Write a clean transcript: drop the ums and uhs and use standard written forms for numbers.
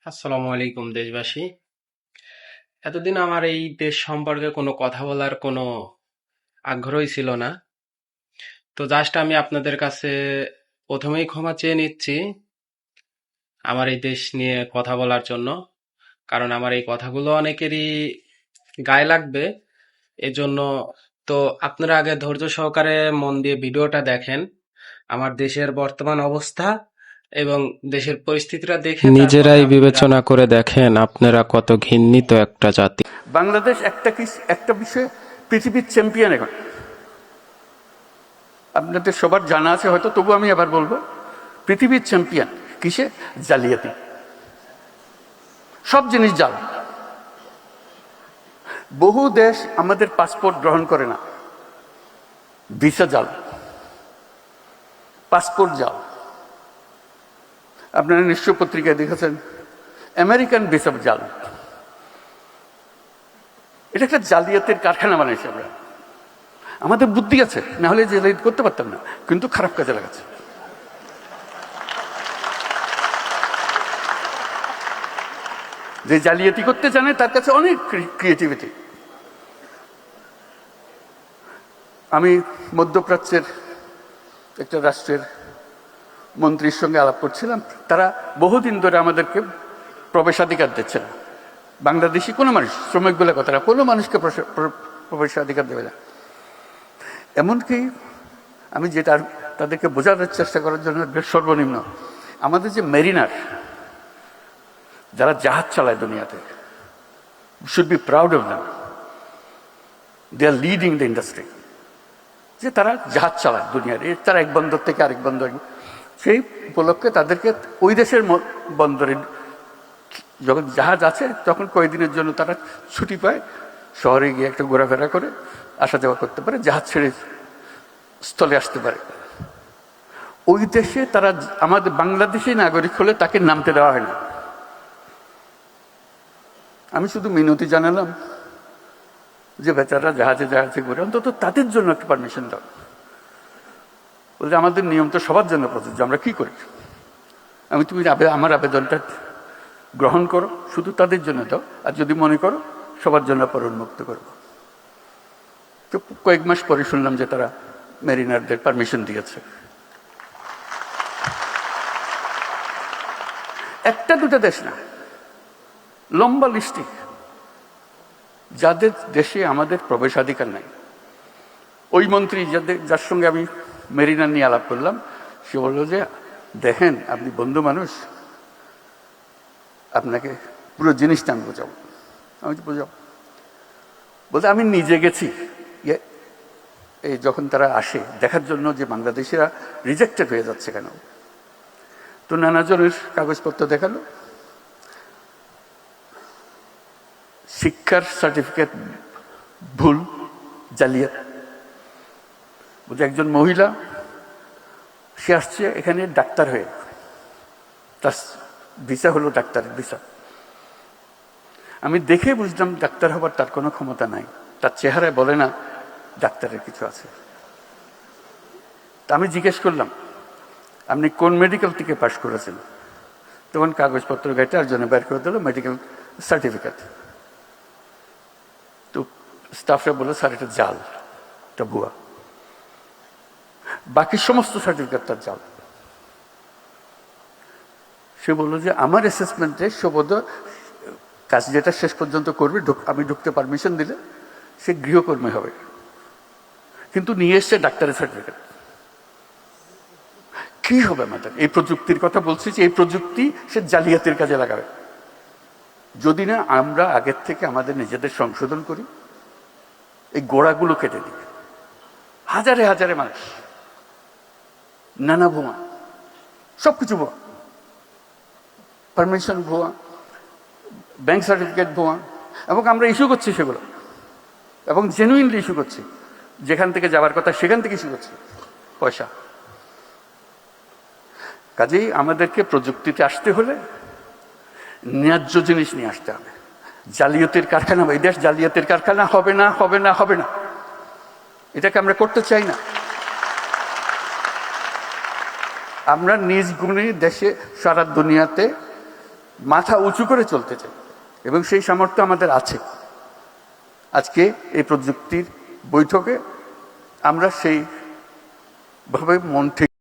আসসালামু আলাইকুম দেশবাসী। এতদিন আমার এই দেশ সম্পর্কে কোনো কথা বলার কোনো আগ্রহই ছিল না। তো জাস্ট আমি আপনাদের কাছে প্রথমেই ক্ষমা চেয়ে নিচ্ছি আমার এই দেশ নিয়ে কথা বলার জন্য। কারণ আমার এই কথাগুলো অনেকেরই গায়ে লাগবে। এজন্য তো আপনারা আগে ধৈর্য সহকারে মন দিয়ে ভিডিওটা দেখেন। আমার দেশের বর্তমান অবস্থা এবং দেশের পরিস্থিতিটা দেখে তারপরে নিজেরাই আপনারা বিবেচনা করে দেখেন আপনারা কত ঘৃণিত একটা জাতি। বাংলাদেশ একটা বিষয়ে পৃথিবীর চ্যাম্পিয়ন এখন। আপনাদের সবার জানা আছে হয়তো, তবু আমি আবার বলবো, পৃথিবীর চ্যাম্পিয়ন কিসে? জালিয়াতি। সব জিনিস জাল। বহু দেশ আমাদের পাসপোর্ট গ্রহণ করে না, ভিসা জাল, পাসপোর্ট জাল। আপনারা নিশ্চয় পত্রিকায় দেখেছেন আমেরিকান ভিসা জাল। এটা একটা জালিয়াতের কারখানা বানাইছি আমরা। আমাদের বুদ্ধি আছে, না হলে জালিয়াতি করতে পারতাম না, কিন্তু খারাপ কাজে লাগাচ্ছে। যে জালিয়াতি করতে জানে তার কাছে অনেক ক্রিয়েটিভিটি। আমি মধ্যপ্রাচ্যের একটা রাষ্ট্রের মন্ত্রীর সঙ্গে আলাপ করছিলাম। তারা বহুদিন ধরে আমাদেরকে প্রবেশাধিকার দিচ্ছে না। বাংলাদেশি কোনো মানুষ, শ্রমিক বলে কথাটা, কোনো মানুষকে প্রবেশাধিকার দেবে না। এমনকি আমি যেটা তাদেরকে বোঝানোর চেষ্টা করার জন্য সর্বনিম্ন, আমাদের যে মেরিনার, যারা জাহাজ চালায় দুনিয়াতে, should be proud of them. They are leading the industry. যে তারা জাহাজ চালায় দুনিয়ার, তারা এক বন্দর থেকে আরেক বন্দর, সেই উপলক্ষে তাদেরকে ওই দেশের বন্দরে যখন জাহাজ আছে তখন কয়েকদিনের জন্য তারা ছুটি পায়, শহরে গিয়ে একটা ঘোরাফেরা করে আসা যাওয়া করতে পারে, জাহাজ ছেড়ে স্থলে আসতে পারে। ওই দেশে তারা আমাদের বাংলাদেশি নাগরিক হলে তাকে নামতে দেওয়া হয় না। আমি শুধু মিনতি জানালাম যে বেচারা জাহাজে জাহাজে ঘুরে, অন্তত তাদের জন্য একটা পারমিশন দাও। বলছে আমাদের নিয়ম তো সবার জন্য প্রযোজ্য, আমরা কি করি? তুমি আমার আবেদনটা গ্রহণ করো, শুধু তাদের জন্য দাও, আর যদি মনে করো সবার জন্য পর উন্মুক্ত করবো। তো কয়েক মাস পরে শুনলাম যে তারা মেরিনারদের পারমিশন দিয়েছে। একটা দুটা দেশ না, লম্বা লিস্টি যাদের দেশে আমাদের প্রবেশাধিকার নাই। ওই মন্ত্রী যার সঙ্গে আমি মেরিনার নিয়ে আলাপ করলাম, সে বলল যে দেখেন আপনি বন্ধু মানুষ, আপনাকে পুরো জিনিসটা আমি বোঝাবো। আমি বোঝাবো বলতে আমি নিজে গেছি। এই যখন তারা আসে দেখার জন্য যে বাংলাদেশিরা রিজেক্টেড হয়ে যাচ্ছে কেন, তো নানাজনের কাগজপত্র দেখালো, শিক্ষার সার্টিফিকেট ভুল, জালিয়াত। বলছে একজন মহিলা, সে আসছে এখানে ডাক্তার হয়ে, তার ভিসা হলো ডাক্তারের ভিসা। আমি দেখে বুঝলাম ডাক্তার হবার তার কোনো ক্ষমতা নাই, তার চেহারায় বলে না ডাক্তারের কিছু আছে। তা আমি জিজ্ঞেস করলাম আপনি কোন মেডিকেল থেকে পাশ করেছেন? তখন কাগজপত্র গাইতে আর জন্য বের করে দিল মেডিকেল সার্টিফিকেট। তো স্টাফরা বললো স্যার এটা জাল, এটা ভুয়া। বাকি সমস্ত সার্টিফিকেট তার জাল। সে বললো যে আমার অ্যাসেসমেন্টে সবোধ কাজ যেটা শেষ পর্যন্ত করবে, আমি ঢুকতে পারমিশন দিলে সে গৃহকর্মী হবে, কিন্তু নিয়ে এসছে ডাক্তারের সার্টিফিকেট। কি হবে আমাদের? এই প্রযুক্তির কথা বলছি যে এই প্রযুক্তি সে জালিয়াতির কাজে লাগাবে। যদি না আমরা আগের থেকে আমাদের নিজেদের সংশোধন করি, এই গোড়াগুলো কেটে দিই। হাজারে হাজারে মানুষ, নানা ভুয়া, সবকিছু ভুয়া, পারমিশন ভুয়া, ব্যাংক সার্টিফিকেট ভুয়া, এবং আমরা ইস্যু করছি সেগুলো, এবং জেনুইনলি ইস্যু করছি। যেখান থেকে যাওয়ার কথা সেখান থেকে ইস্যু করছি পয়সা। কাজেই আমাদেরকে প্রযুক্তিতে আসতে হলে ন্যায্য জিনিস নিয়ে আসতে হবে। জালিয়াতির কারখানা, এই দেশ জালিয়াতির কারখানা হবে না, হবে না, হবে না। এটাকে আমরা করতে চাই না। আমরা নিজ গুণে দেশে সারা দুনিয়াতে মাথা উঁচু করে চলতে চাই এবং সেই সামর্থ্য আমাদের আছে। আজকে এই প্রযুক্তির বৈঠকে আমরা সেইভাবে মন থেকে